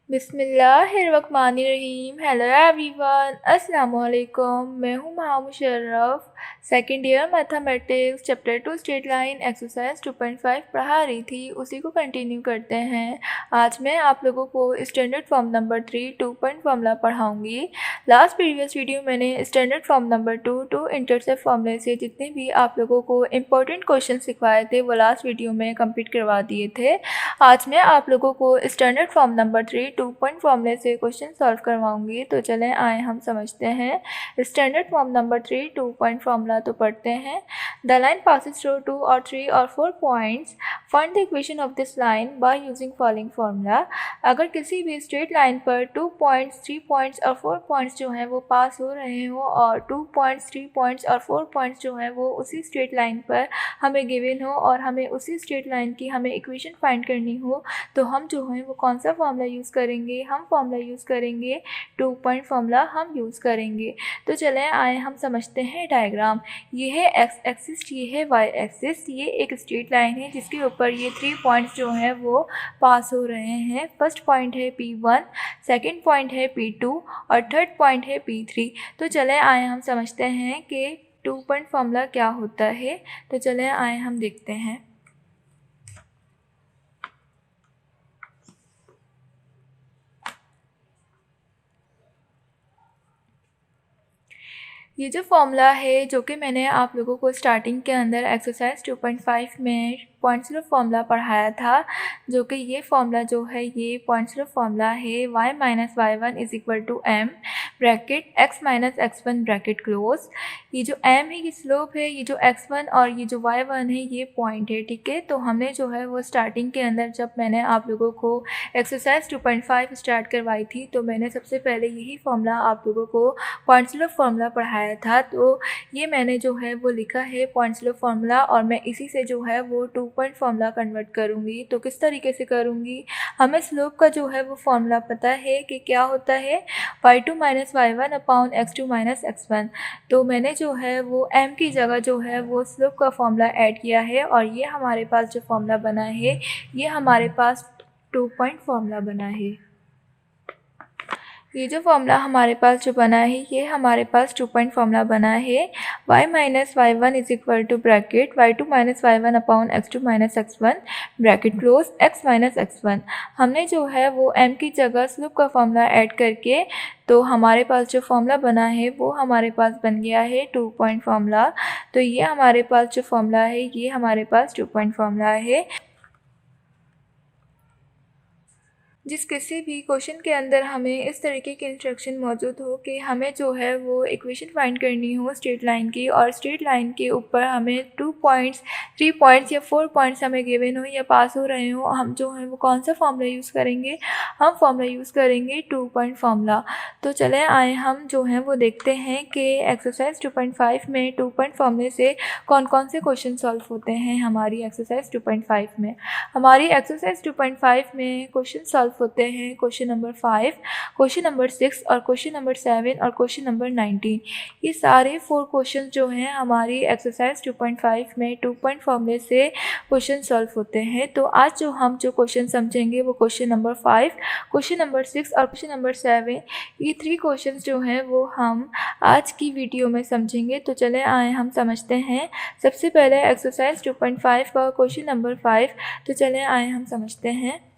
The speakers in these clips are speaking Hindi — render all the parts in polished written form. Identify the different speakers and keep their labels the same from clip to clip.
Speaker 1: बिस्मिल्लाहिर्रहमानिर्रहीम। हेलो एवरीवन, अस्सलाम वालेकुम। मैं हूँ Musharraf. Second year mathematics chapter 2 straight line exercise 2.5 पढ़ा रही थी, उसी को कंटिन्यू करते हैं। आज मैं आप लोगों को standard form number 3 2 point formula पढ़ाऊँगी। लास्ट प्रीवियस वीडियो मैंने स्टैंडर्ड फॉर्म नंबर 2 इंटरसेप्ट फॉर्मूले से जितने भी आप लोगों को इम्पोर्टेंट क्वेश्चन सिखवाए थे वो लास्ट वीडियो में कंप्लीट करवा दिए थे। आज मैं आप लोगों को स्टैंडर्ड फॉर्म नंबर 3 2 पॉइंट फॉर्मूले से क्वेश्चन सॉल्व करवाऊंगी। तो चलें आए हम समझते हैं standard form number 3 2 point formula. तो पढ़ते हैं। द लाइन पासिस थ्रू 2 और 3 और 4 points, find the equation of this line by using following formula. अगर किसी भी स्ट्रेट लाइन पर 2 पॉइंट्स 3 पॉइंट्स और 4 पॉइंट्स जो हैं वो पास हो रहे हो और 2 पॉइंट्स 3 पॉइंट्स और 4 पॉइंट्स जो हैं वो उसी स्ट्रेट लाइन पर हमें गिवन हो और हमें उसी स्ट्रेट लाइन की हमें इक्वेशन फाइंड करनी हो, तो हम जो है वो कौन सा फार्मूला यूज़ करेंगे? हम फार्मूला यूज़ करेंगे 2 पॉइंट फार्मूला हम यूज़ करेंगे। तो चलें आए हम समझते हैं डायग्राम। ये है एक्स एक्सिस, ये है वाई एक्सिस। ये एक स्ट्रेट लाइन है जिसके ऊपर ये 3 पॉइंट्स जो हैं वो पास हो रहे हैं। फर्स्ट पॉइंट है P1, सेकेंड पॉइंट है P2 और थर्ड पॉइंट है P3। तो चलें आए हम समझते हैं कि 2 पॉइंट फार्मूला क्या होता है। तो चलें आए हम देखते हैं। ये जो फॉर्मूला है जो कि मैंने आप लोगों को स्टार्टिंग के अंदर एक्सरसाइज 2.5 में पॉइंट्स फार्मूला पढ़ाया था, जो कि ये फार्मूला जो है ये पॉइंट्स फार्मूला है। y minus y1 is equal to m bracket x minus x1 bracket close. ये जो m है ये स्लोप है, ये जो x1 और ये जो y1 है ये पॉइंट है। ठीक है, तो हमने जो है वो स्टार्टिंग के अंदर जब मैंने आप लोगों को एक्सरसाइज 2.5 स्टार्ट करवाई थी तो मैंने सबसे पहले यही फार्मूला आप लोगों को पॉइंट्स फार्मूला पढ़ाया था। तो ये मैंने जो है वो लिखा है पॉइंट्स फार्मूला और मैं इसी से जो है वो 2 पॉइंट फार्मूला कन्वर्ट करूँगी। तो किस तरीके से करूँगी? हमें स्लोप का जो है वो फार्मूला पता है कि क्या होता है, y2 minus y1 upon x2 minus x1। तो मैंने जो है वो m की जगह जो है वो स्लोप का फार्मूला ऐड किया है और ये हमारे पास जो फार्मूला बना है ये हमारे पास 2 पॉइंट फार्मूला बना है। ये जो फार्मूला हमारे पास जो बना है ये हमारे पास 2 पॉइंट फार्मूला बना है। y minus y1 is equal to bracket y2 minus y1 upon x2 minus x1 bracket close x minus x1। हमने जो है वो m की जगह स्लोप का फार्मूला ऐड करके तो हमारे पास जो फार्मूला बना है वो हमारे पास बन गया है 2 पॉइंट फार्मूला। तो ये हमारे पास जो फार्मूला है ये हमारे पास 2 पॉइंट फार्मूला है। जिस किसी भी क्वेश्चन के अंदर हमें इस तरीके की इंस्ट्रक्शन मौजूद हो कि हमें जो है वो इक्वेशन फाइंड करनी हो स्ट्रेट लाइन की और स्ट्रेट लाइन के ऊपर हमें 2 पॉइंट्स 3 पॉइंट्स या 4 पॉइंट्स हमें गिवन हो या पास हो रहे हो, हम जो है वो कौन सा फार्मूला यूज़ करेंगे? हम फार्मूला यूज़ करेंगे 2 पॉइंट फार्मूला। तो चलें आए हम जो है वो देखते हैं कि एक्सरसाइज 2.5 में 2 पॉइंट फार्मूले से कौन कौन से क्वेश्चन सॉल्व होते हैं हमारी एक्सरसाइज 2.5 में। हमारी एक्सरसाइज 2.5 में क्वेश्चन सॉल्व होते हैं क्वेश्चन नंबर 5, क्वेश्चन नंबर 6 और क्वेश्चन नंबर 7 और क्वेश्चन नंबर 19। ये सारे 4 क्वेश्चन जो हैं हमारी एक्सरसाइज 2.5 में 2 पॉइंट फार्मूले से क्वेश्चन सॉल्व होते हैं। तो आज जो हम जो क्वेश्चन समझेंगे वो क्वेश्चन नंबर 5, क्वेश्चन नंबर 6 और क्वेश्चन नंबर 7। ये 3 क्वेश्चन जो हैं वो हम आज की वीडियो में समझेंगे। तो चले आए हम समझते हैं। सबसे पहले एक्सरसाइज 2.5 का क्वेश्चन नंबर 5। तो चलें आए हम समझते हैं।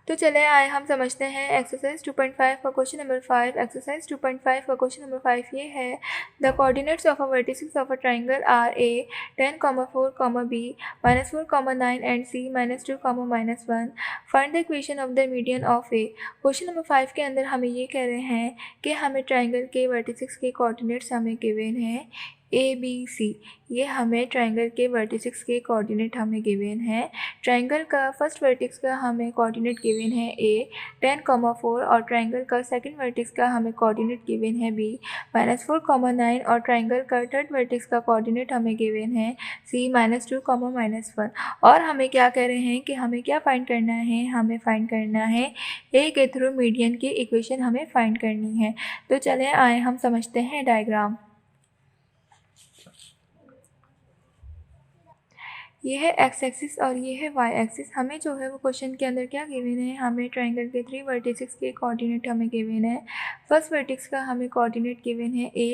Speaker 1: तो चले आए हम समझते हैं एक्सरसाइज 2.5 का क्वेश्चन नंबर 5। एक्सरसाइज 2.5 का क्वेश्चन नंबर 5 ये है, the coordinates of a vertices of a triangle are A 10, 4, b -4, 9 and c -2, -1। Find the equation of the median of A. Question number 5 के अंदर हमें ये कह रहे हैं कि हमें ट्राइंगल के वर्टिसेस के कोऑर्डिनेट्स हमें गिवन हैं ABC, ये हमें ट्रायंगल के वर्टिसेस के कोऑर्डिनेट हमें गिवन है। ट्रायंगल का फर्स्ट वर्टेक्स का हमें कोऑर्डिनेट गिवन है A 10,4 और ट्रायंगल का सेकंड वर्टेक्स का हमें कोऑर्डिनेट गिवन है B -4,9 और ट्रायंगल का थर्ड वर्टेक्स का कोऑर्डिनेट हमें गिवन है C -2, -1 और हमें क्या कह रहे हैं कि हमें क्या फाइंड करना है, हमें फाइंड करना है A के थ्रू मीडियन की इक्वेशन हमें फाइंड करनी है। तो चलें आए हम समझते हैं डायग्राम। ये है एक्स एक्सिस और ये है वाई एक्सिस। हमें जो है वो क्वेश्चन के अंदर क्या गिवन है, हमें ट्रायंगल के 3 वर्टिसेस के कोऑर्डिनेट हमें गिवन है। फर्स्ट वर्टेक्स का हमें कोऑर्डिनेट गिवन है A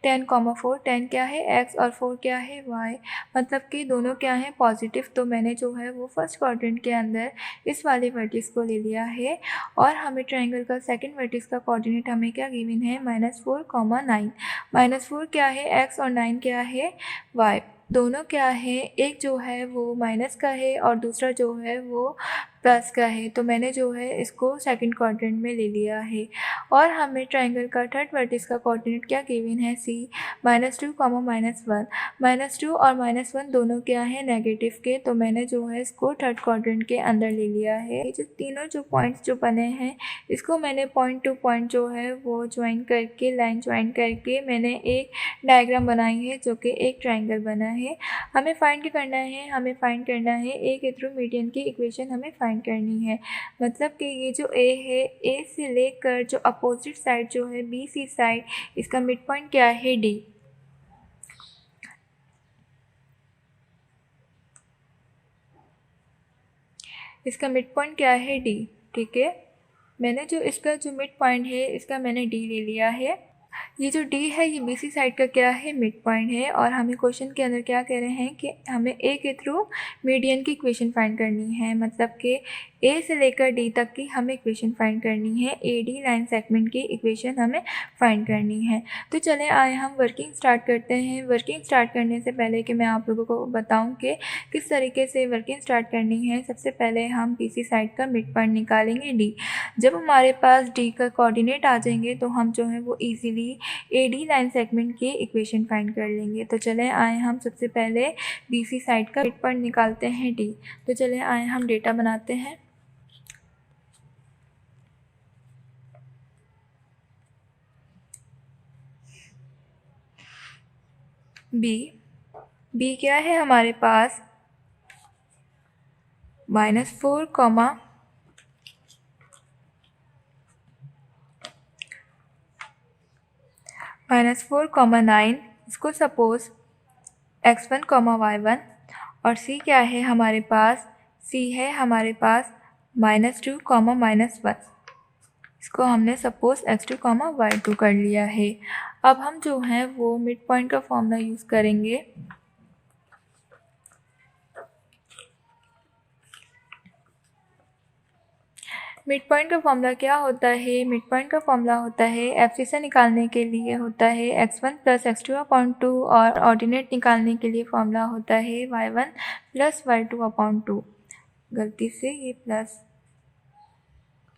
Speaker 1: 10,4, 10 क्या है x और 4 क्या है y, मतलब कि दोनों क्या है पॉजिटिव। तो मैंने जो है वो फर्स्ट क्वाड्रेंट के अंदर इस वाले वर्टेक्स को ले लिया है। और हमें ट्रायंगल का सेकेंड वर्टेक्स का कोऑर्डिनेट हमें क्या गिवन है -4,9, -4 क्या है x और 9 क्या है y। दोनों क्या है, एक जो है वो माइनस का है और दूसरा जो है वो प्लस का है। तो मैंने जो है इसको सेकंड क्वाड्रेंट में ले लिया है। और हमें ट्रायंगल का थर्ड वर्टेक्स का कोऑर्डिनेट क्या गिवन है C -2, -1 -2 और -1 दोनों क्या है नेगेटिव के। तो मैंने जो है इसको थर्ड क्वाड्रेंट के अंदर ले लिया है। जो तीनों जो पॉइंट्स जो बने हैं इसको मैंने पॉइंट टू पॉइंट जो है वो ज्वाइन करके, लाइन ज्वाइन करके मैंने एक डायग्राम बनाई है जो कि एक ट्रायंगल बना है। हमें फाइंड करना है, हमें फाइंड करना है A के थ्रू मीडियन की इक्वेशन हमें फाइंड करनी है। मतलब कि ये जो A है, A से लेकर जो अपोजिट साइड जो है BC साइड, इसका मिड पॉइंट क्या है D। इसका मिड पॉइंट क्या है D, ठीक है। मैंने जो इसका जो मिड पॉइंट है इसका मैंने D ले लिया है। ये जो D है ये BC साइड का क्या है मिड पॉइंट है। और हमें क्वेश्चन के अंदर क्या कह रहे हैं कि हमें A के थ्रू मीडियन की इक्वेशन फाइंड करनी है। मतलब कि A से लेकर D तक की हमें इक्वेशन फाइंड करनी है। AD लाइन सेगमेंट की इक्वेशन हमें फाइंड करनी है। तो चलें आए हम वर्किंग स्टार्ट करते हैं। वर्किंग स्टार्ट करने से पहले कि मैं आप लोगों को बताऊं कि किस तरीके से वर्किंग स्टार्ट करनी है, सबसे पहले हम BC साइड का मिड पॉइंट निकालेंगे D। जब हमारे पास D का कोऑर्डिनेट आ जाएंगे तो हम जो है वो ईजिली AD लाइन सेगमेंट की इक्वेशन फाइंड कर लेंगे। तो चलें आए हम सबसे पहले BC साइड का मिड पॉइंट निकालते हैं D। तो चलें आए हम डेटा बनाते हैं। B क्या है हमारे पास -4, -4,9, इसको सपोज x1, y1। और C क्या है हमारे पास, C है हमारे पास -2, -1, इसको हमने सपोज x2, y2 कर लिया है। अब हम जो है वो मिड पॉइंट का फॉर्मूला यूज़ करेंगे। मिड पॉइंट का फॉर्मूला क्या होता है, मिड पॉइंट का फॉर्मूला होता है एब्सिसा निकालने के लिए होता है x1 + x2/2 और ऑर्डिनेट निकालने के लिए फॉर्मूला होता है y1 + y2/2। गलती से ये प्लस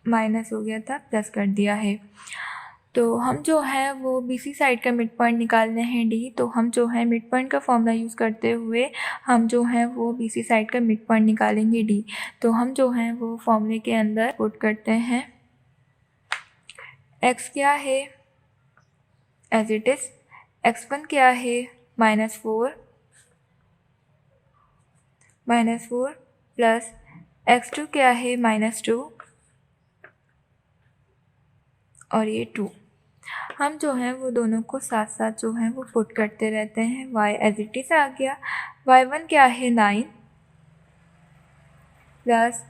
Speaker 1: माइनस हो गया था, प्लस कर दिया है। तो हम जो है वो BC साइड का मिड पॉइंट निकालने हैं D। तो हम जो है मिड पॉइंट का फॉर्मूला यूज़ करते हुए हम जो है वो BC साइड का मिड पॉइंट निकालेंगे D। तो हम जो है वो फॉर्मूले के अंदर पुट करते हैं। x क्या है एज इट इज़, x1 क्या है -4 प्लस x2 क्या है -2 और ये 2। हम जो है वो दोनों को साथ साथ जो है वो पुट करते रहते हैं। y एज इट इज़ आ गया, y1 क्या है 9 प्लस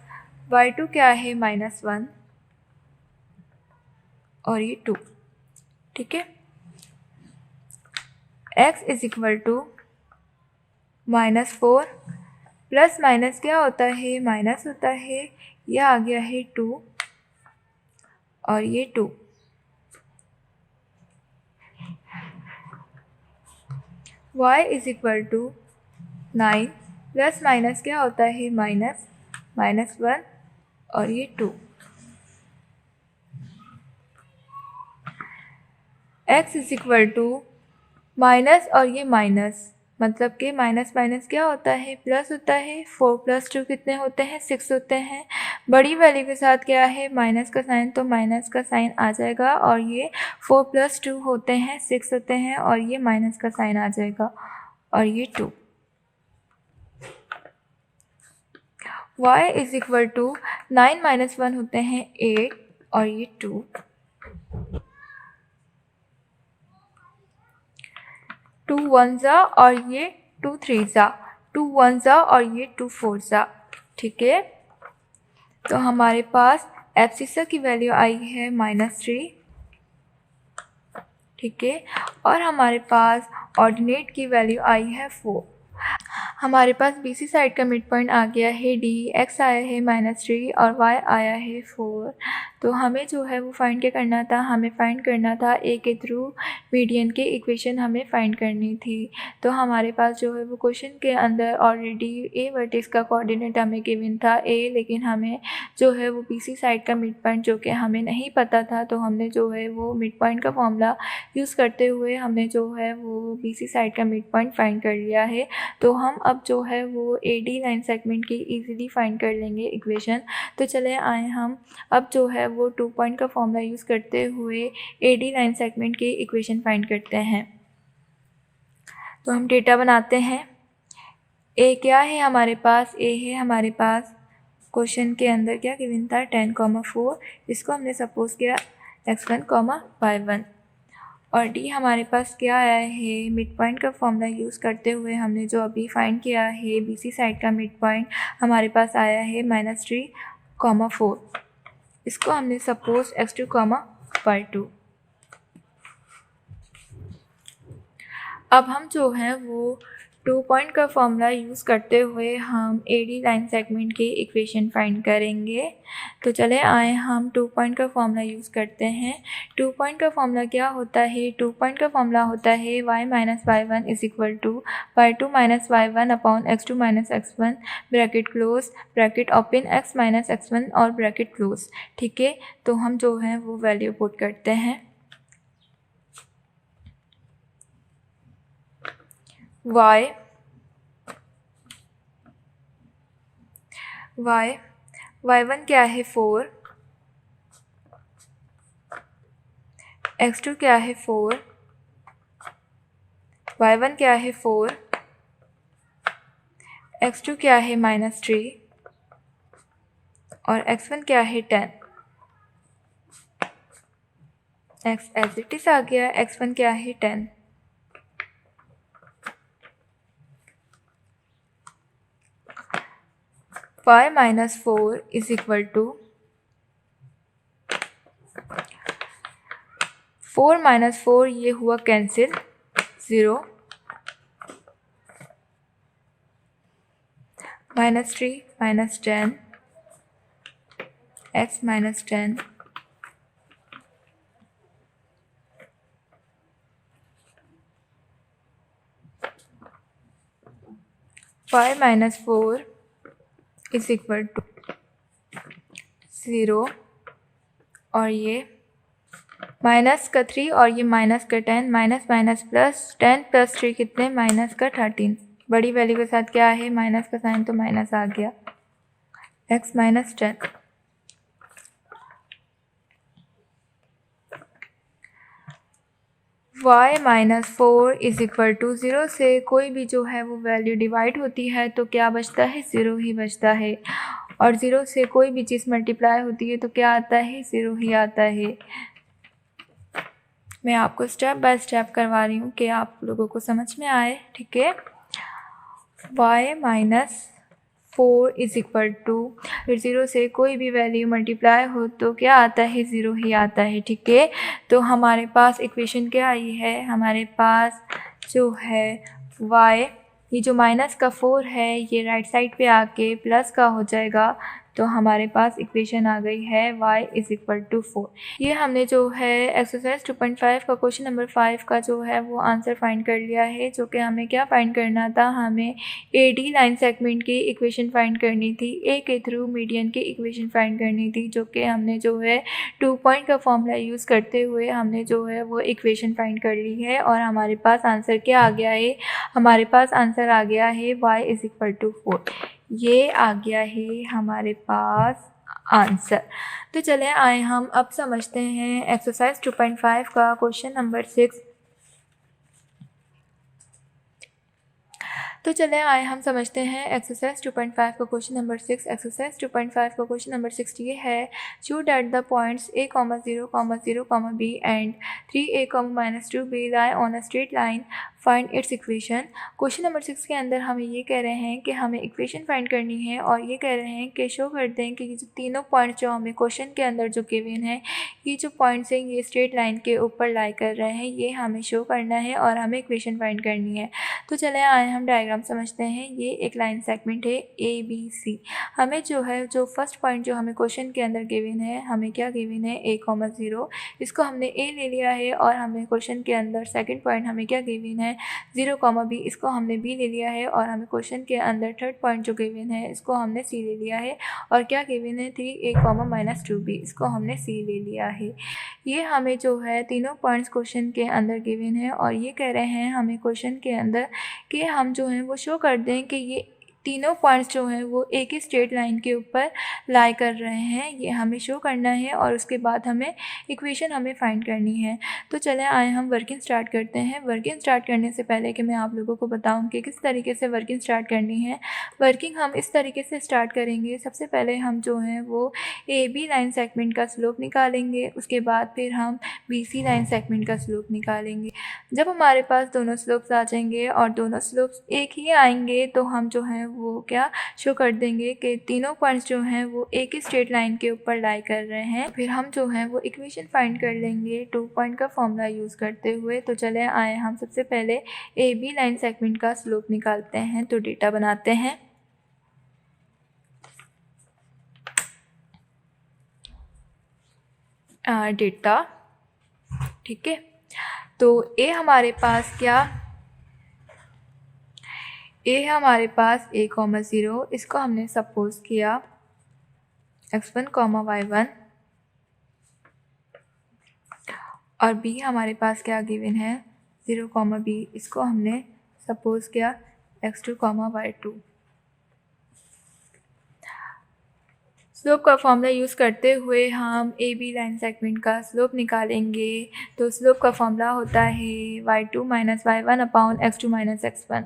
Speaker 1: y2 क्या है -1 और ये 2, ठीक है। x = -4 प्लस माइनस क्या होता है, माइनस होता है। ये आ गया है 2 और ये 2। y = 9 प्लस माइनस क्या होता है, -1 और ये 2। x = माइनस और ये माइनस, मतलब कि माइनस माइनस क्या होता है, प्लस होता है। 4 + 2 कितने होते हैं, 6 होते हैं। बड़ी वैल्यू के साथ क्या है, माइनस का साइन, तो माइनस का साइन आ जाएगा। और ये 4 + 2 होते हैं, 6 होते हैं, और ये माइनस का साइन आ जाएगा, और ये 2। y = 9 - 1 होते हैं 8, और ये 2। 2 1 जा और ये 2 3 जा, 2 1 जा और ये 2 4 जा, ठीक है। तो हमारे पास एब्सिसा की वैल्यू आई है -3, ठीक है। और हमारे पास ऑर्डिनेट की वैल्यू आई है 4। हमारे पास BC साइड का मिड पॉइंट आ गया है D, x आया है -3 और y आया है 4। तो हमें जो है वो फाइंड क्या करना था, हमें फाइंड करना था A के थ्रू मीडियन के इक्वेशन हमें फाइंड करनी थी। तो हमारे पास जो है वो क्वेश्चन के अंदर ऑलरेडी A वर्टेक्स का कोऑर्डिनेट हमें गिवन था A, लेकिन हमें जो है वो BC साइड का मिड पॉइंट जो कि हमें नहीं पता था, तो हमने जो है वो मिड पॉइंट का फॉर्मूला यूज़ करते हुए हमने जो है वो BC साइड का मिड पॉइंट फाइंड कर लिया है। तो हम अब जो है वो AD लाइन सेगमेंट की इजीली फाइंड कर लेंगे इक्वेशन। तो चले आए हम अब जो है वो 2 पॉइंट का फॉर्मूला यूज़ करते हुए AD लाइन सेगमेंट की इक्वेशन फाइंड करते हैं। तो हम डेटा बनाते हैं। A क्या है हमारे पास, A है हमारे पास क्वेश्चन के अंदर क्या गिवन था 10,4, इसको हमने सपोज किया x1, y1। और D हमारे पास क्या आया है, मिड पॉइंट का फॉर्मूला यूज़ करते हुए हमने जो अभी फाइंड किया है BC साइड का मिड पॉइंट हमारे पास आया है -3, 4। इसको हमने सपोज x2, y2। अब हम जो है वो 2 पॉइंट का फॉर्मूला यूज़ करते हुए हम AD लाइन सेगमेंट की इक्वेशन फाइंड करेंगे। तो चले आए हम 2 पॉइंट का फॉर्मूला यूज़ करते हैं। 2 पॉइंट का फॉर्मूला क्या होता है, 2 पॉइंट का फॉर्मूला होता है y - y1 = y2 - y1 upon x2 - x1 bracket close, bracket open, x - x1 और ब्रैकेट क्लोज, ठीक है। तो हम जो है वो वैल्यू पुट करते हैं। y1 क्या है 4, x2 क्या है 4, y1 क्या है 4, x2 क्या है -3 और x1 क्या है 10। x एज इट इज़ आ गया, x1 क्या है 10। y - 4 = 4 - 4 ये हुआ कैंसिल, 0, -3 -10, x - 10, y - 4 = 0 और ये माइनस का 3 और ये माइनस का 10, माइनस माइनस प्लस, 10 + 3 कितने, माइनस का 13। बड़ी वैल्यू के साथ क्या है, माइनस का साइन, तो माइनस आ गया, x - 10। y - 4 = 0 से कोई भी जो है वो वैल्यू डिवाइड होती है तो क्या बचता है, 0 ही बचता है। और 0 से कोई भी चीज़ मल्टीप्लाई होती है तो क्या आता है, 0 ही आता है। मैं आपको स्टेप बाय स्टेप करवा रही हूँ कि आप लोगों को समझ में आए, ठीक है। y - 4 = फिर 0 से कोई भी वैल्यू मल्टीप्लाई हो तो क्या आता है, 0 ही आता है, ठीक है। तो हमारे पास इक्वेशन क्या आई है, हमारे पास जो है y, ये जो -4 है ये राइट साइड पे आके प्लस का हो जाएगा, तो हमारे पास इक्वेशन आ गई है y = 4। ये हमने जो है एक्सरसाइज 2.5 का क्वेश्चन नंबर 5 का जो है वो आंसर फाइंड कर लिया है, जो कि हमें क्या फाइंड करना था, हमें AD लाइन सेगमेंट की इक्वेशन फाइंड करनी थी, A के थ्रू मीडियन की इक्वेशन फाइंड करनी थी, जो कि हमने जो है 2 पॉइंट का फॉर्मूला यूज़ करते हुए हमने जो है वो इक्वेशन फाइंड कर ली है। और हमारे पास आंसर क्या आ गया है, हमारे पास आंसर आ गया है y = 4। ये आ गया है हमारे पास आंसर। तो चले आए हम अब समझते हैं एक्सरसाइज 2.5 का क्वेश्चन नंबर 6। तो चले आए हम समझते हैं एक्सरसाइज 2.5 का क्वेश्चन नंबर 6। एक्सरसाइज 2.5 का क्वेश्चन नंबर 6 ये है, show that the points a, 0, 0, b and 3a, -2b lie on a straight line, find its equation. Question number 6 के अंदर हमें ये कह रहे हैं कि हमें इक्वेशन फाइंड करनी है, और ये कह रहे हैं कि शो कर दें कि ये जो तीनों पॉइंट्स जो हमें क्वेश्चन के अंदर जो गिवन है, ये जो पॉइंट्स हैं ये स्ट्रेट लाइन के ऊपर लाई कर रहे हैं, ये हमें शो करना है और हमें इक्वेशन फाइंड करनी है। तो चले आए हम डायग्राम समझते हैं। ये एक लाइन सेगमेंट है ABC। हमें जो है जो फर्स्ट पॉइंट जो हमें क्वेश्चन के अंदर गिवन है, हमें क्या गिवन है, a, 0, इसको हमने a ले लिया है। और हमें क्वेश्चन के अंदर सेकंड पॉइंट हमें क्या गिवन है, 0, b, इसको हमने b ले लिया है। और हमें क्वेश्चन के अंदर थर्ड पॉइंट जो गिवन है इसको हमने c ले लिया है। और क्या गिवन है, 3a, -2b, इसको हमने c ले लिया है। ये हमें जो है तीनों पॉइंट्स क्वेश्चन के अंदर गिवन है, और ये कह रहे हैं हमें क्वेश्चन के अंदर कि हम जो है वो शो कर दें कि ये तीनों पॉइंट्स जो हैं वो एक ही स्ट्रेट लाइन के ऊपर लाई कर रहे हैं, ये हमें शो करना है। और उसके बाद हमें इक्वेशन हमें फाइंड करनी है। तो चले आए हम वर्किंग स्टार्ट करते हैं। वर्किंग स्टार्ट करने से पहले कि मैं आप लोगों को बताऊं कि किस तरीके से वर्किंग स्टार्ट करनी है। वर्किंग हम इस तरीके से स्टार्ट करेंगे। सबसे पहले हम जो है वो AB लाइन सेगमेंट का स्लोप निकालेंगे, उसके बाद फिर हम BC लाइन सेगमेंट का स्लोप निकालेंगे। जब हमारे पास दोनों स्लोप्स आ जाएंगे और दोनों स्लोप्स एक ही आएंगे, तो हम जो है वो क्या शो कर देंगे कि तीनों पॉइंट्स जो हैं वो एक ही स्ट्रेट लाइन के ऊपर लाई कर रहे हैं। फिर हम जो है वो इक्वेशन फाइंड कर लेंगे 2 पॉइंट का फॉर्मूला यूज़ करते हुए। तो चले आए हम सबसे पहले AB लाइन सेगमेंट का स्लोप निकालते हैं। तो डेटा बनाते हैं। डेटा, ठीक है। तो ए हमारे पास क्या, ए है हमारे पास a, 0, इसको हमने सपोज किया x1, y1। और b हमारे पास क्या गिवन है, 0, b, इसको हमने सपोज किया x2, y2। स्लोप का फॉर्मूला यूज़ करते हुए हम AB लाइन सेगमेंट का स्लोप निकालेंगे। तो स्लोप का फॉर्मूला होता है y2 - y1 / x2 - x1।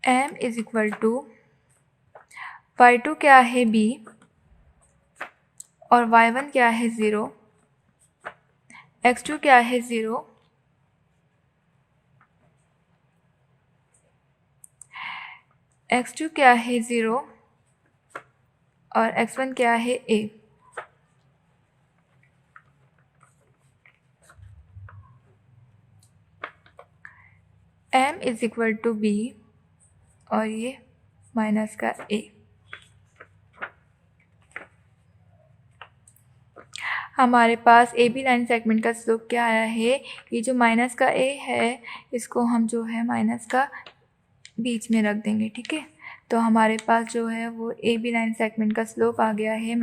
Speaker 1: m = y2 क्या है b, और y1 क्या है 0, x2 क्या है 0, x2 क्या है 0, और x1 क्या है a। m = b, और ये माइनस का a। हमारे पास AB लाइन सेगमेंट का स्लोप क्या आया है, ये जो माइनस का a है इसको हम जो है माइनस का बीच में रख देंगे, ठीक है। तो हमारे पास जो है वो AB लाइन सेगमेंट का स्लोप आ गया है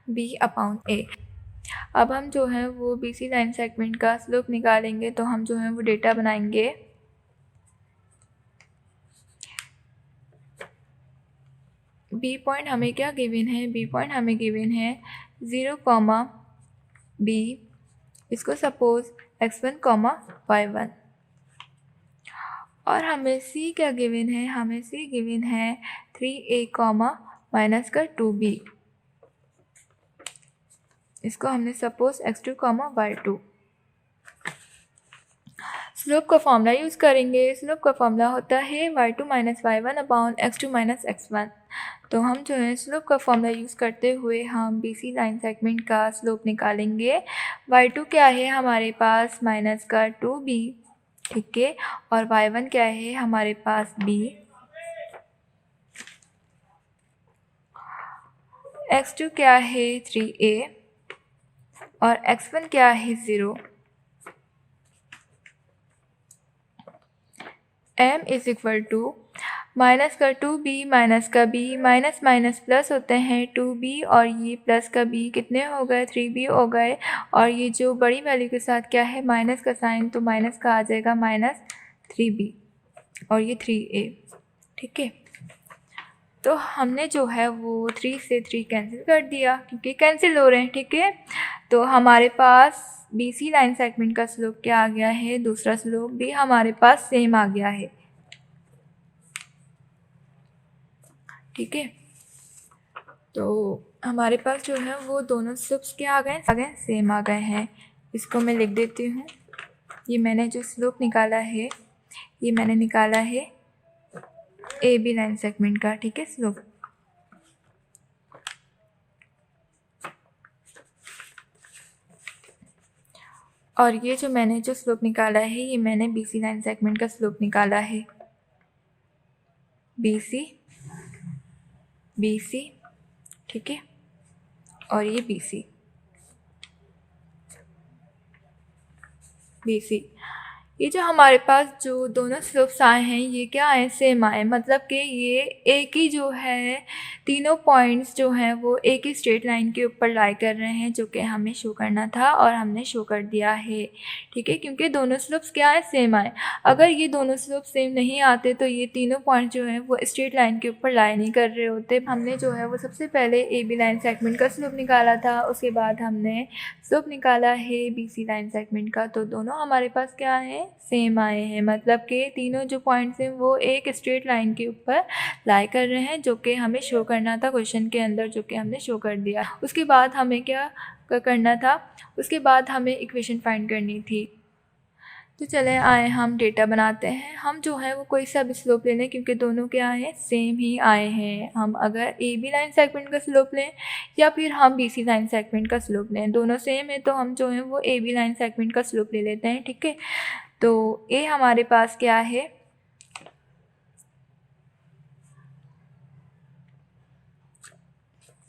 Speaker 1: -b/a। अब हम जो है वो BC लाइन सेगमेंट का स्लोप निकालेंगे। तो हम जो है वो डेटा बनाएंगे। B पॉइंट हमें क्या गिवन है, B पॉइंट हमें गिवन है 0, b, इसको सपोज x1, y1। और हमें C क्या गिवन है, हमें C गिवन है 3a, -2b, इसको हमने सपोज x2, y2। स्लोप का फॉर्मूला यूज़ करेंगे। स्लोप का फॉर्मूला होता है y2 - y1 / x2 - x1। तो हम जो है स्लोप का फॉर्मूला यूज़ करते हुए हम BC लाइन सेगमेंट का स्लोप निकालेंगे। y2 क्या है हमारे पास -2b, ठीक है। और y1 क्या है हमारे पास b, x2 क्या है 3a और x1 क्या है 0। m is equal to minus का 2b माइनस का b, माइनस माइनस प्लस होते हैं 2b और ये प्लस का b कितने हो गए 3b हो गए। और ये जो बड़ी वैल्यू के साथ क्या है माइनस का साइन, तो माइनस का आ जाएगा माइनस 3b और ये 3a। ठीक है, तो हमने जो है वो 3 से 3 कैंसिल कर दिया क्योंकि कैंसिल हो रहे हैं। ठीक है, तो हमारे पास BC लाइन सेगमेंट का स्लोप क्या आ गया है, दूसरा स्लोप भी हमारे पास सेम आ गया है। ठीक है, तो हमारे पास जो है वो दोनों स्लोप्स क्या आ गए सेम आ गए हैं। इसको मैं लिख देती हूँ। ये मैंने जो स्लोप निकाला है ये मैंने निकाला है AB लाइन सेगमेंट का। ठीक है, स्लोप। और ये जो मैंने जो स्लोप निकाला है ये मैंने BC लाइन सेगमेंट का स्लोप निकाला है। BC BC, ठीक है, और ये BC BC। ये जो हमारे पास जो दोनों स्लोप्स आए हैं ये क्या आए, सेम आए, मतलब कि ये एक ही जो है तीनों पॉइंट्स जो हैं वो एक ही स्ट्रेट लाइन के ऊपर लाई कर रहे हैं, जो कि हमें शो करना था और हमने शो कर दिया है। ठीक है, क्योंकि दोनों स्लोप्स क्या है, सेम आए। अगर ये दोनों स्लोप सेम नहीं आते तो ये तीनों पॉइंट जो हैं वो स्ट्रेट लाइन के ऊपर लाई नहीं कर रहे होते। हमने जो है वो सबसे पहले AB लाइन सेगमेंट का स्लोप निकाला था, उसके बाद हमने स्लोप निकाला है BC लाइन सेगमेंट का, तो दोनों हमारे पास क्या है, सेम आए हैं। मतलब कि तीनों जो पॉइंट्स हैं वो एक स्ट्रेट लाइन के ऊपर लाई कर रहे हैं, जो कि हमें शो करना था क्वेश्चन के अंदर, जो कि हमने शो कर दिया। उसके बाद हमें क्या करना था, उसके बाद हमें इक्वेशन फाइंड करनी थी। तो चले आए हम डेटा बनाते हैं। हम जो है वो कोई सा भी स्लोप ले लें क्योंकि दोनों क्या हैं, सेम ही आए हैं। हम अगर AB लाइन सेगमेंट का स्लोप लें या फिर हम BC लाइन सेगमेंट का स्लोप लें, दोनों सेम है तो हम जो है वो AB लाइन सेगमेंट का स्लोप ले लेते हैं। ठीक है, तो A हमारे पास क्या है,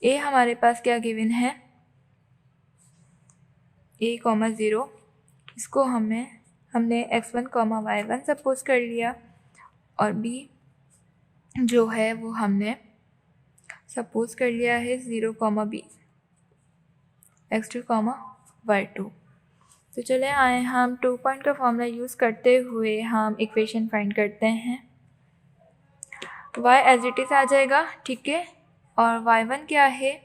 Speaker 1: A हमारे पास क्या गिवन है, A,0। इसको हमने x1, y1 सपोज कर लिया और B जो है वो हमने सपोज कर लिया है 0, B, x2, y2। तो चले आए हम 2 पॉइंट का फॉर्मूला यूज़ करते हुए हम इक्वेशन फाइंड करते हैं। y एज इट इज़ आ जाएगा। ठीक है, और y1 क्या है,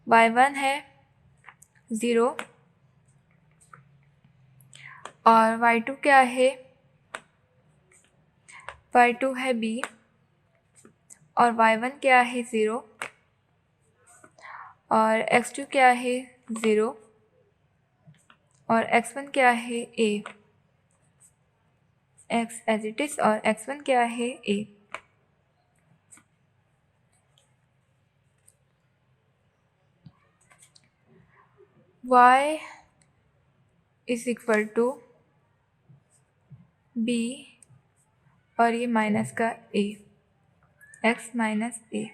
Speaker 1: y1 है 0 और y2 क्या है, y2 है b और y1 क्या है 0 और x2 क्या है 0 और x1 क्या है a, x as it is और x1 क्या है a। y is equal to b और ये माइनस का a, x माइनस a।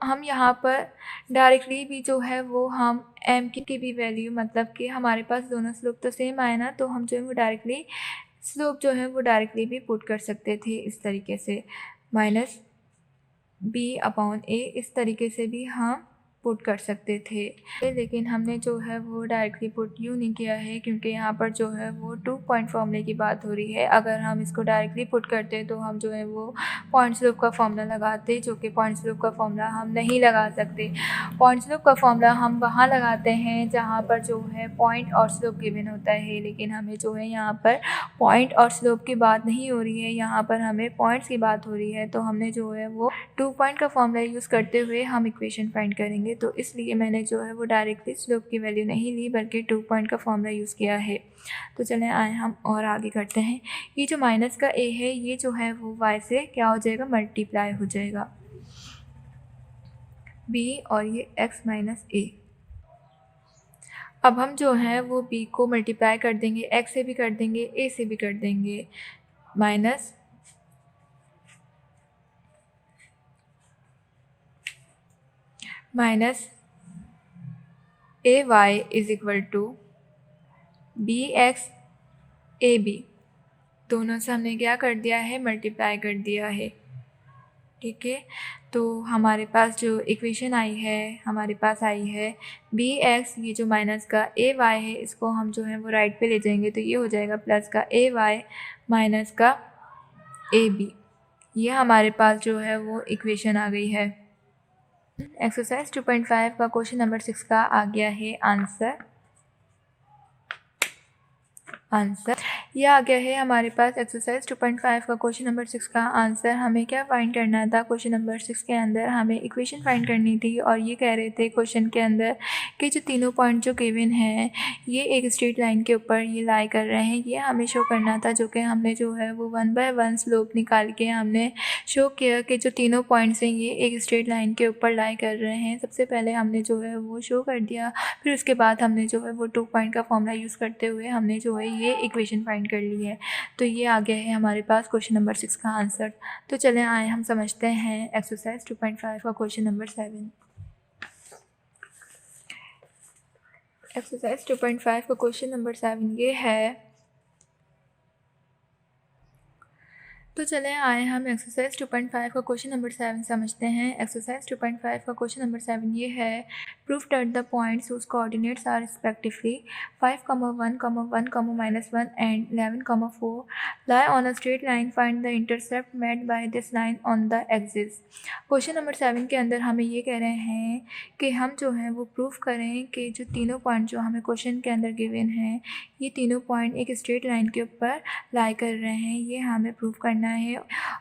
Speaker 1: हम यहाँ पर डायरेक्टली भी जो है वो हम m की भी वैल्यू, मतलब कि हमारे पास दोनों स्लोप तो सेम आए ना, तो हम जो है वो डायरेक्टली स्लोप जो है वो डायरेक्टली भी पुट कर सकते थे इस तरीके से, माइनस b/a, इस तरीके से भी हम पुट कर सकते थे। लेकिन हमने जो है वो डायरेक्टली पुट यूँ नहीं किया है क्योंकि यहाँ पर जो है वो 2 पॉइंट फॉर्मूले की बात हो रही है। अगर हम इसको डायरेक्टली पुट करते तो हम जो है वो पॉइंट स्लोप का फॉर्मूला लगाते, जो कि पॉइंट स्लोप का फॉर्मूला हम नहीं लगा सकते। पॉइंट स्लोप का फॉर्मूला हम वहाँ लगाते हैं जहाँ पर जो है पॉइंट और स्लोप गिवन होता है, लेकिन हमें जो है यहाँ पर पॉइंट और स्लोप की बात नहीं हो रही है, यहाँ पर हमें पॉइंट्स की बात हो रही है। तो हमने जो है वो 2 पॉइंट का फॉर्मूला यूज़ करते हुए हम इक्वेशन फाइंड करेंगे, तो इसलिए मैंने जो है वो डायरेक्टली स्लोप की वैल्यू नहीं ली बल्कि 2 पॉइंट का फॉर्मूला यूज़ किया है। तो चलें आए हम और आगे करते हैं। ये जो माइनस का a है ये जो है वो y से क्या हो जाएगा, मल्टीप्लाई हो जाएगा b और ये x माइनस a। अब हम जो है वो b को मल्टीप्लाई कर देंगे, x से भी कर देंगे, a से भी कर देंगे, minus A Y is equal to B X A B, दोनों से हमने क्या कर दिया है, मल्टीप्लाई कर दिया है। ठीक है, तो हमारे पास जो इक्वेशन आई है, हमारे पास आई है बी एक्स, ये जो माइनस का ए वाई है इसको हम जो है वो राइट पे ले जाएंगे, तो ये हो जाएगा प्लस का ए वाई माइनस का ए बी। ये हमारे पास जो है वो इक्वेशन आ गई है। एक्सरसाइज 2.5 का क्वेश्चन नंबर 6 का आ गया है आंसर। ये आ गया है हमारे पास एक्सरसाइज 2.5 का क्वेश्चन नंबर 6 का आंसर। हमें क्या फाइंड करना था, क्वेश्चन नंबर 6 के अंदर हमें इक्वेशन फाइंड करनी थी, और ये कह रहे थे क्वेश्चन के अंदर कि जो तीनों पॉइंट जो गिवन हैं ये एक स्ट्रेट लाइन के ऊपर ये लाई कर रहे हैं, ये हमें शो करना था, जो कि हमने जो है वो 1 बाय 1 स्लोप निकाल के हमने शो किया कि जो तीनों पॉइंट्स हैं ये एक स्ट्रेट लाइन के ऊपर लाई कर रहे हैं। सबसे पहले हमने जो है वो शो कर दिया, फिर उसके बाद हमने जो है वो 2 पॉइंट का फॉर्मूला यूज़ करते हुए हमने जो है ये इक्वेशन फाइंड कर ली है। तो ये आ गया है हमारे पास क्वेश्चन नंबर 6 का आंसर। तो चलें आए हम समझते हैं एक्सरसाइज 2.5 का क्वेश्चन नंबर 7। एक्सरसाइज 2.5 का क्वेश्चन नंबर 7 ये है। तो चलें आए हम एक्सरसाइज 2.5 का क्वेश्चन नंबर 7 समझते हैं। एक्सरसाइज 2.5 का क्वेश्चन नंबर 7 ये है, proof that the points whose coordinates are respectively 5, 1, 1, -1 and 11, 4 lie on a straight line. Find the intercept made by this line on the axis. Question number 7 के अंदर हमें ये कह रहे हैं कि हम जो है वो प्रूफ करें कि जो तीनों पॉइंट जो हमें क्वेश्चन के अंदर गिवन हैं ये तीनों पॉइंट एक स्ट्रेट लाइन के ऊपर लाई कर रहे हैं, ये हमें प्रूफ करना है।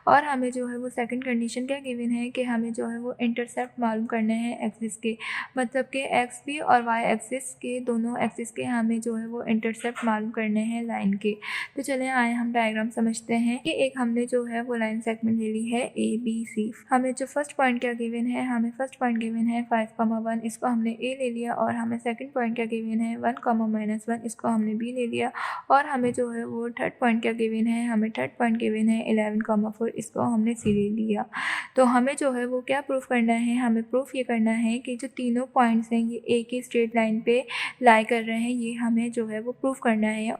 Speaker 1: और हमें जो है वो सेकंड कंडीशन क्या गिवन है कि हमें जो है वो इंटरसेप्ट मालूम करने हैं एक्सिस के, मतलब कि एक्स भी और वाई एक्सिस के, दोनों एक्सिस के हमें जो है वो इंटरसेप्ट मालूम करने हैं लाइन के। तो चलें आए हम डायग्राम समझते हैं कि एक हमने जो है वो लाइन सेगमेंट ले ली है ए बी सी। हमें जो फर्स्ट पॉइंट क्या गिवन है, हमें फर्स्ट पॉइंट गिवन है 5, 1, इसको हमने ए ले लिया, और हमें सेकंड पॉइंट क्या गिवन है 1, -1, इसको हमने बी ले लिया, और हमें जो है वो थर्ड पॉइंट क्या गिवन है, हमें थर्ड पॉइंट गिवन है 11, 4, इसको हमने सी ले लिया। तो हमें जो है वो क्या प्रूफ करना है, हमें प्रूफ ये करना है कि जो तीनों पॉइंट्स हैं ये एक ही स्ट्रेट लाइन पे लाई कर रहे हैं, ये हमें जो है वो प्रूफ करना है।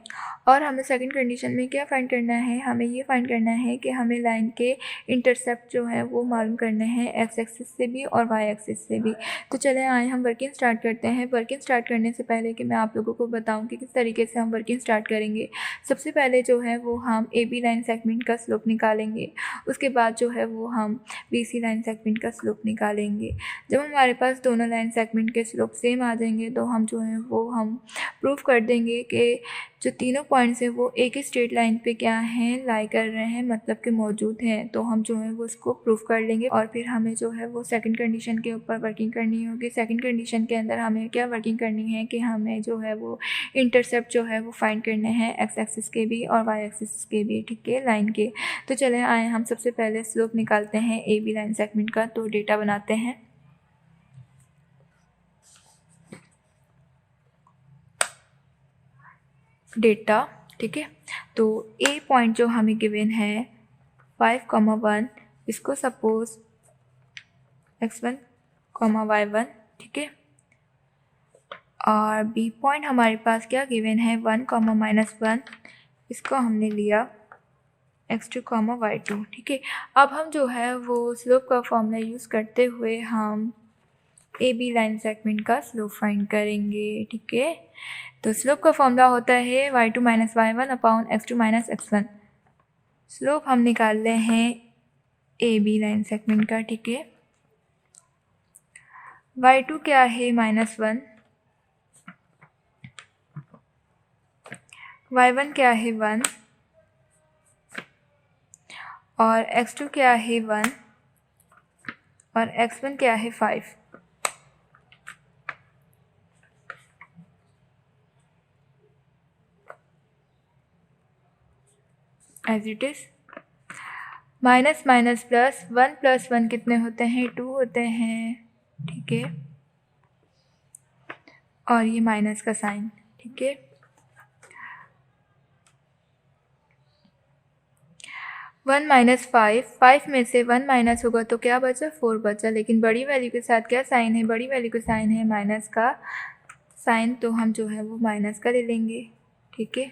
Speaker 1: और हमें सेकंड कंडीशन में क्या फाइंड करना है, हमें ये फाइंड करना है कि हमें लाइन के इंटरसेप्ट जो है वो मालूम करने हैं एक्स एक्सिस से भी और वाई एक्सिस से भी। तो चलें आए हम वर्किंग स्टार्ट करते हैं। वर्किंग स्टार्ट करने से पहले कि मैं आप लोगों को बताऊं कि किस तरीके से हम वर्किंग स्टार्ट करेंगे, सबसे पहले जो है वो हम ए बी लाइन सेगमेंट का स्लोप निकालेंगे, उसके बाद जो है वो हम बी सी लाइन सेगमेंट का स्लोप निकालेंगे। जब हमारे पास दोनों लाइन सेगमेंट के स्लोप सेम आ जाएंगे तो हम जो है वो हम प्रूफ कर देंगे कि जो तीनों पॉइंट्स हैं वो एक ही स्ट्रेट लाइन पे क्या हैं, लाई कर रहे हैं, मतलब कि मौजूद हैं। तो हम जो है वो उसको प्रूफ कर लेंगे, और फिर हमें जो है वो सेकंड कंडीशन के ऊपर वर्किंग करनी होगी। सेकंड कंडीशन के अंदर हमें क्या वर्किंग करनी है कि हमें जो है वो इंटरसेप्ट जो है वो फाइंड करने हैं एक्स एक्सिस के भी और वाई एक्सिस के भी, ठीक है, लाइन के। तो चलें आए हम सबसे पहले स्लोप निकालते हैं ए बी लाइन सेगमेंट का। तो डेटा बनाते हैं। डेटा, ठीक है, तो ए पॉइंट जो हमें गिवन है 5, 1, इसको सपोज x1, y1, ठीक है, और बी पॉइंट हमारे पास क्या गिवन है 1, -1, इसको हमने लिया x2, y2, ठीक है। अब हम जो है वो स्लोप का फॉर्मूला यूज़ करते हुए हम ए बी लाइन सेगमेंट का स्लोप फाइंड करेंगे, ठीक है। तो स्लोप का फॉर्मूला होता है y2 - y1 upon x2 - x1। Slope हम निकाल रहे हैं ए बी लाइन सेगमेंट का, ठीक है। y2 क्या है -1, y1 क्या है 1, और x2 क्या है 1, और x1 क्या है 5। As it is minus minus plus 1 + 1 कितने होते हैं, 2 होते हैं, ठीक है। और ये माइनस का साइन, ठीक है। 1 माइनस 5 में से 1 माइनस होगा तो क्या बचा, 4 बचा। लेकिन बड़ी वैल्यू के साथ क्या साइन है, बड़ी वैल्यू का साइन है माइनस का साइन, तो हम जो है वो माइनस का ले लेंगे, ठीक है।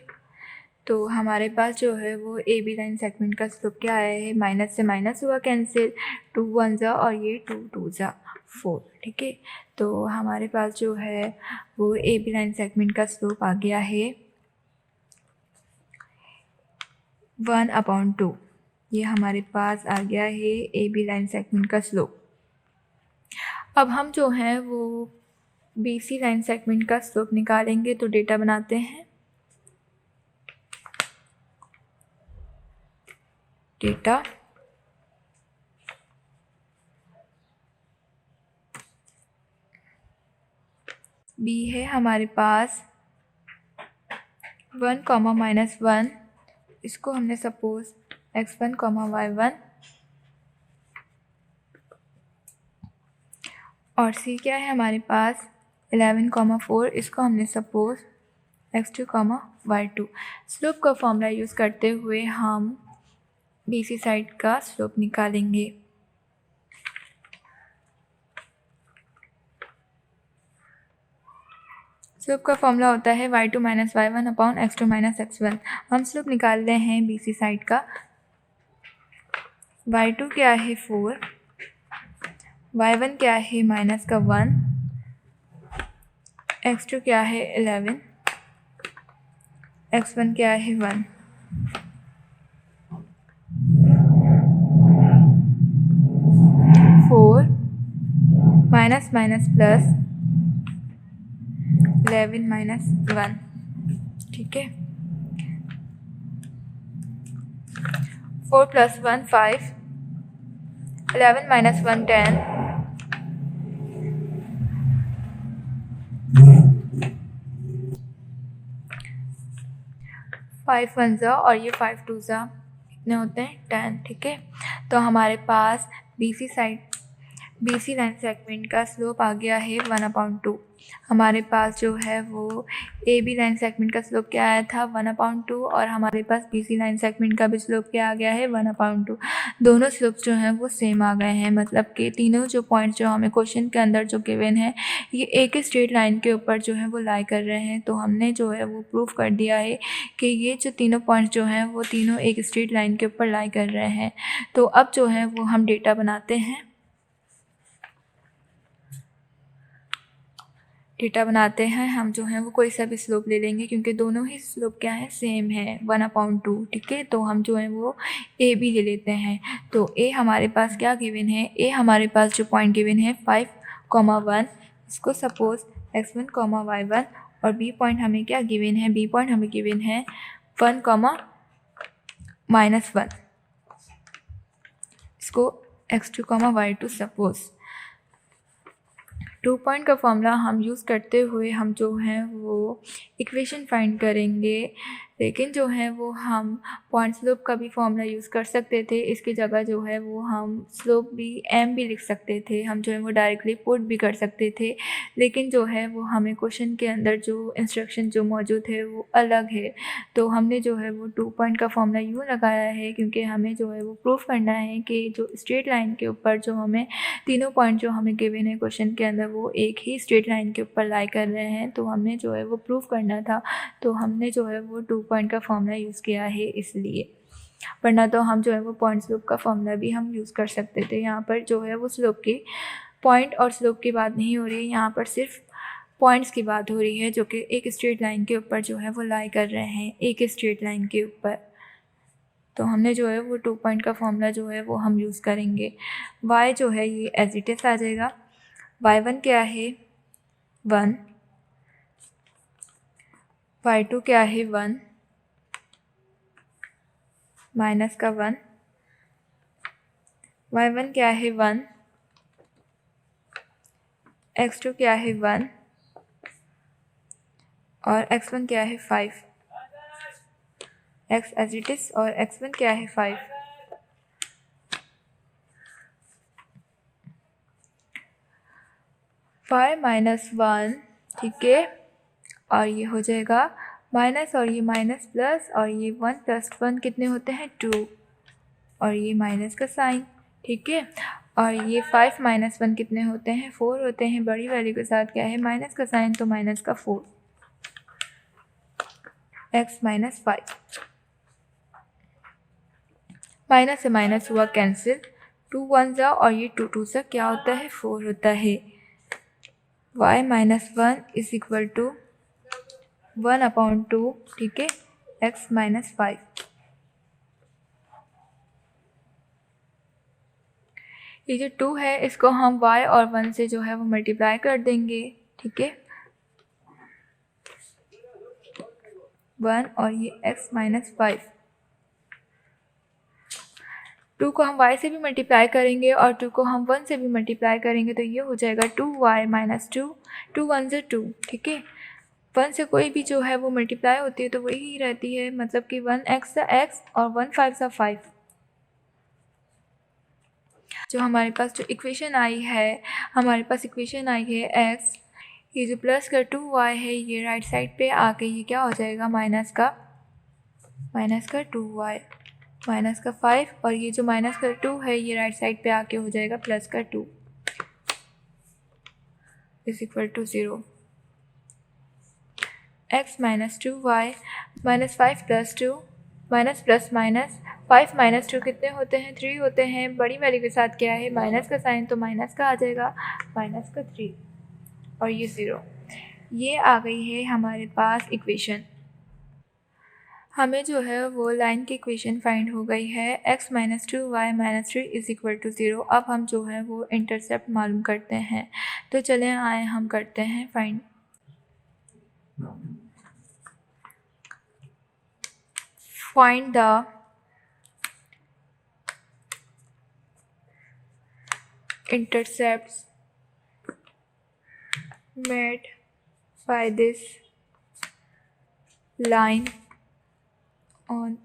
Speaker 1: तो हमारे पास जो है वो ए बी लाइन सेगमेंट का स्लोप क्या आया है, माइनस से माइनस हुआ कैंसिल, 2 1 जा और ये 2 2 जा 4, ठीक है। तो हमारे पास जो है वो ए बी लाइन सेगमेंट का स्लोप आ गया है 1/2। ये हमारे पास आ गया है ए बी लाइन सेगमेंट का स्लोप। अब हम जो है वो बी सी लाइन सेगमेंट का स्लोप निकालेंगे, तो डेटा बनाते हैं। डेटा बी है हमारे पास 1, -1, इसको हमने सपोज x1, y1, और सी क्या है हमारे पास 11, 4, इसको हमने सपोज x2, y2। स्लोप का फॉर्मूला यूज़ करते हुए हम बीसी साइड का स्लोप निकालेंगे। स्लोप का फॉर्मूला होता है y2 - y1 upon x2 - x1। हम स्लोप निकाल रहे हैं बीसी साइड का। y2 क्या है 4, y1 क्या है माइनस का 1, x2 क्या है 11, x1 क्या है 1। माइनस माइनस प्लस 11 - 1, ठीक है। 4 + 1 5, 11 - 1 10, 5 1 जा और ये 5 2 जा, कितने होते हैं 10, ठीक है। तो हमारे पास बीसी लाइन सेगमेंट का स्लोप आ गया है 1/2। हमारे पास जो है वो ए बी लाइन सेगमेंट का स्लोप क्या आया था 1/2, और हमारे पास बीसी लाइन सेगमेंट का भी स्लोप क्या आ गया है 1/2। दोनों स्लोप्स जो हैं वो सेम आ गए हैं, मतलब कि तीनों जो पॉइंट्स जो हमें क्वेश्चन के अंदर जो गिवन है ये एक स्ट्रेट लाइन के ऊपर जो है वो लाई कर रहे हैं। तो हमने जो है वो प्रूफ कर दिया है कि ये जो तीनों पॉइंट्स जो हैं वो तीनों एक स्ट्रेट लाइन के ऊपर लाई कर रहे हैं। तो अब जो है वो हम डेटा बनाते हैं। हम जो है वो कोई सा भी स्लोप ले लेंगे, क्योंकि दोनों ही स्लोप क्या है सेम है 1/2, ठीक है। तो हम जो है वो ए बी ले लेते हैं। तो ए हमारे पास क्या गिवन है, ए हमारे पास जो पॉइंट गिवन है 5, 1, इसको सपोज x1, y1, और बी पॉइंट हमें क्या गिवन है, बी पॉइंट हमें गिवन है 1, -1, इसको x2, y2 सपोज। 2 पॉइंट का फॉर्मूला हम यूज़ करते हुए हम जो हैं वो इक्वेशन फाइंड करेंगे, लेकिन जो है वो हम पॉइंट स्लोप का भी फॉर्मूला यूज़ कर सकते थे। इसकी जगह जो है वो हम स्लोप भी एम भी लिख सकते थे, हम जो है वो डायरेक्टली पुट भी कर सकते थे। लेकिन जो है वो हमें क्वेश्चन के अंदर जो इंस्ट्रक्शन जो मौजूद है वो अलग है। तो हमने जो है वो 2 पॉइंट का फॉर्मूला यूँ लगाया है, क्योंकि हमें जो है वो प्रूफ करना है कि जो स्ट्रेट लाइन के ऊपर जो हमें तीनों पॉइंट जो हमें गिवन है क्वेश्चन के अंदर वो एक ही स्ट्रेट लाइन के ऊपर लाई कर रहे हैं। तो हमने जो है वो प्रूफ करना था, तो हमने जो है वो 2 पॉइंट का फॉर्मूला यूज़ किया है इसलिए। वरना तो हम जो है वो पॉइंट स्लोप का फॉर्मूला भी हम यूज़ कर सकते थे। यहाँ पर जो है वो स्लोप की पॉइंट और स्लोप की बात नहीं हो रही है, यहाँ पर सिर्फ पॉइंट्स की बात हो रही है जो कि एक स्ट्रेट लाइन के ऊपर जो है वो लाई कर रहे हैं, एक स्ट्रेट लाइन के ऊपर। तो हमने जो है वो 2 पॉइंट का फॉर्मूला जो है वो हम यूज़ करेंगे। y जो है ये एज इट इज़ आ जाएगा। y1 क्या है 1, y2 क्या है 1 माइनस का 1, y1 क्या है 1, x2 क्या है 1 और x1 क्या है 5, x एज इट इज़ और x1 क्या है 5। y - 1 ठीक है। और ये हो जाएगा माइनस और ये माइनस प्लस, और ये 1 + 1 कितने होते हैं 2, और ये माइनस का साइन। ठीक है। और ये 5 - 1 कितने होते हैं 4 होते हैं। बड़ी वैल्यू के साथ क्या है माइनस का साइन, तो माइनस का 4 x - 5। माइनस से माइनस हुआ कैंसिल, 2 1 जा, और ये 2 2 से क्या होता है 4 होता है। y - 1 = 1/2, ठीक है, x - 5। ये जो 2 है इसको हम y और 1 से जो है वो मल्टीप्लाई कर देंगे। ठीक है, 1 और ये x - 5। 2 को हम y से भी मल्टीप्लाई करेंगे और 2 को हम 1 से भी मल्टीप्लाई करेंगे, तो ये हो जाएगा 2y - 2, 2 1 ज़ा 2। ठीक है, 1 से कोई भी जो है वो मल्टीप्लाई होती है तो वही रहती है, मतलब कि 1x सा x और 1 5 सा 5। जो हमारे पास जो इक्वेशन आई है, हमारे पास इक्वेशन आई है x, ये जो प्लस का 2y है ये राइट साइड पे आके ये क्या हो जाएगा माइनस का 2y माइनस का 5, और ये जो माइनस का 2 है ये राइट साइड पे आके हो जाएगा प्लस का 2 = 0। x - 2y -5 + 2 minus plus minus 5 - 2 कितने होते हैं 3 होते हैं। बड़ी वैल्यू के साथ क्या है माइनस का साइन, तो माइनस का आ जाएगा माइनस का 3 और ये 0। ये आ गई है हमारे पास इक्वेशन। हमें जो है वो लाइन की इक्वेशन फाइंड हो गई है, x - 2y - 3 = 0। अब हम जो है वो इंटरसेप्ट मालूम करते हैं, तो चलें आए हम करते हैं find. Find the intercepts made by this line on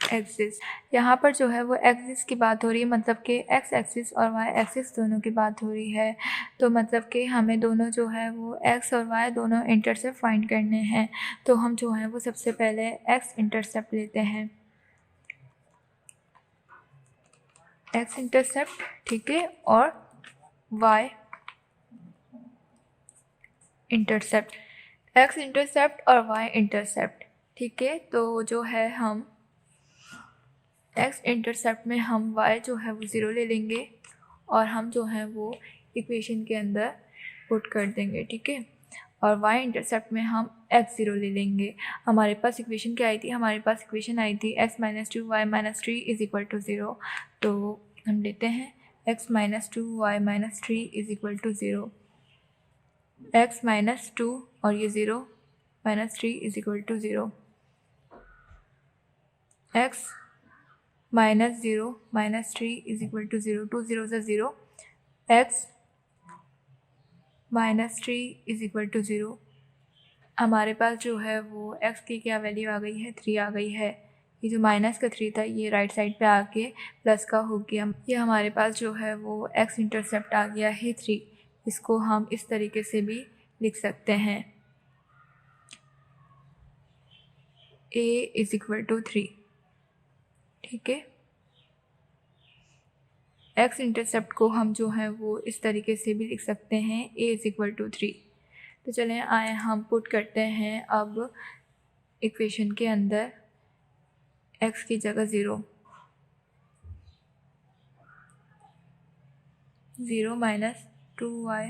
Speaker 1: axis. यहाँ पर जो है वो एक्सिस की बात हो रही है, मतलब कि एक्स एक्सिस और वाई एक्सिस दोनों की बात हो रही है। तो मतलब कि हमें दोनों जो है वो एक्स और वाई दोनों इंटरसेप्ट फाइंड करने हैं। तो हम जो है वो सबसे पहले एक्स इंटरसेप्ट लेते हैं, एक्स इंटरसेप्ट, ठीक है, और वाई इंटरसेप्ट, एक्स इंटरसेप्ट और वाई इंटरसेप्ट। ठीक है, तो जो है हम एक्स इंटरसेप्ट में हम y जो है वो 0 ले लेंगे और हम जो है वो इक्वेशन के अंदर पुट कर देंगे। ठीक है, और y इंटरसेप्ट में हम x0 ले लेंगे। हमारे पास इक्वेशन क्या आई थी, हमारे पास इक्वेशन आई थी x - 2y - 3 = 0। तो हम लेते हैं x - 2y - 3 = 0, x - 2 और ये 0 - 3 = 0, x -0 - 3 = 0, 2 0 ज़ा 0, x -3 = 0। हमारे पास जो है वो x की क्या वैल्यू आ गई है 3 आ गई है। ये जो माइनस का 3 था ये राइट साइड पे आके प्लस का हो गया। ये हमारे पास जो है वो x इंटरसेप्ट आ गया है 3। इसको हम इस तरीके से भी लिख सकते हैं, a = 3। ठीक है, एक्स इंटरसेप्ट को हम जो है वो इस तरीके से भी लिख सकते हैं, a = 3। तो चलें आए हम पुट करते हैं अब इक्वेशन के अंदर x की जगह 0, 0 - 2y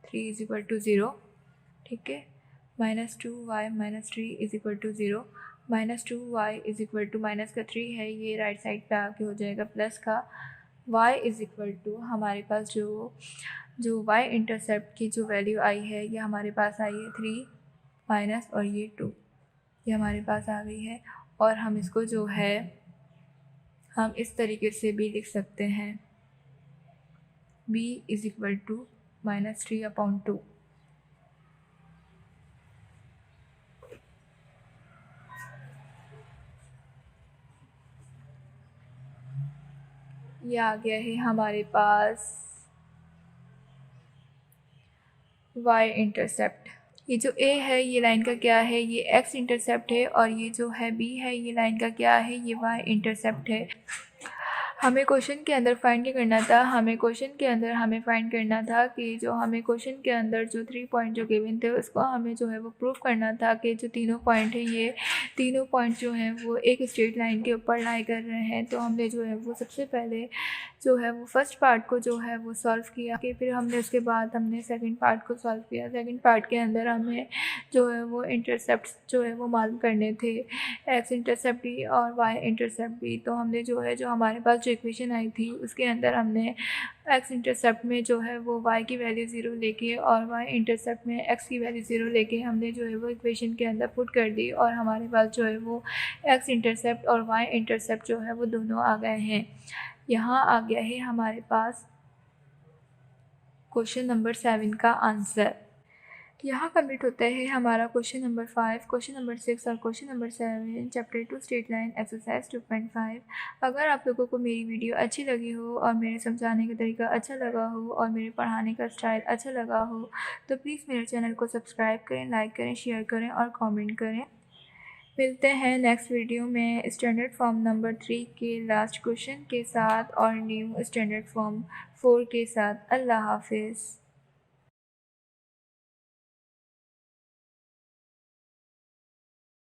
Speaker 1: 3 = 0। ठीक है, -2y - 3 = 0, -2y माइनस का 3 है ये राइट साइड पे आके हो जाएगा प्लस का y = हमारे पास जो y इंटरसेप्ट की जो वैल्यू आई है ये हमारे पास आई है 3 माइनस और ये 2, ये हमारे पास आ गई है। और हम इसको जो है हम इस तरीके से भी लिख सकते हैं, b = -3/2। ये आ गया है हमारे पास वाई इंटरसेप्ट। ये जो ए है ये लाइन का क्या है, ये एक्स इंटरसेप्ट है, और ये जो है बी है ये लाइन का क्या है, ये वाई इंटरसेप्ट है। हमें क्वेश्चन के अंदर फाइंड क्या करना था, हमें फाइंड करना था कि जो हमें क्वेश्चन के अंदर जो 3 पॉइंट जो गिवन थे उसको हमें जो है वो प्रूव करना था कि जो तीनों पॉइंट हैं ये तीनों पॉइंट जो हैं वो एक स्ट्रेट लाइन के ऊपर लाई कर रहे हैं। तो हमने जो है वो सबसे पहले जो है वो फर्स्ट पार्ट को जो है वो सॉल्व किया कि फिर हमने उसके बाद हमने सेकंड पार्ट को सॉल्व किया। सेकंड पार्ट के अंदर हमें जो है वो इंटरसेप्ट जो है वो मालूम करने थे, एक्स इंटरसेप्ट भी और वाई इंटरसेप्ट भी। तो हमने जो है जो हमारे पास जो इक्वेशन आई थी उसके अंदर हमने एक्स इंटरसेप्ट में जो है वो वाई की वैल्यू 0 लेके और वाई इंटरसेप्ट में एक्स की वैल्यू 0 लेके हमने जो है वो इक्वेशन के अंदर पुट कर दी, और हमारे पास जो है वो एक्स इंटरसेप्ट और वाई इंटरसेप्ट जो है वो दोनों आ गए हैं। यहाँ आ गया है हमारे पास क्वेश्चन नंबर 7 का आंसर। यहाँ कंप्लीट होता है हमारा क्वेश्चन नंबर 5, क्वेश्चन नंबर 6 और question number 7 chapter 2 straight line exercise 2.5। अगर आप लोगों को मेरी वीडियो अच्छी लगी हो और मेरे समझाने का तरीका अच्छा लगा हो और मेरे पढ़ाने का स्टाइल अच्छा लगा हो तो प्लीज़ मेरे चैनल को सब्सक्राइब करें, लाइक करें, शेयर करें और कॉमेंट करें। मिलते हैं नेक्स्ट वीडियो में स्टैंडर्ड फॉर्म नंबर 3 के लास्ट क्वेश्चन के साथ और न्यू स्टैंडर्ड फॉर्म 4 के साथ। अल्लाह हाफिज़।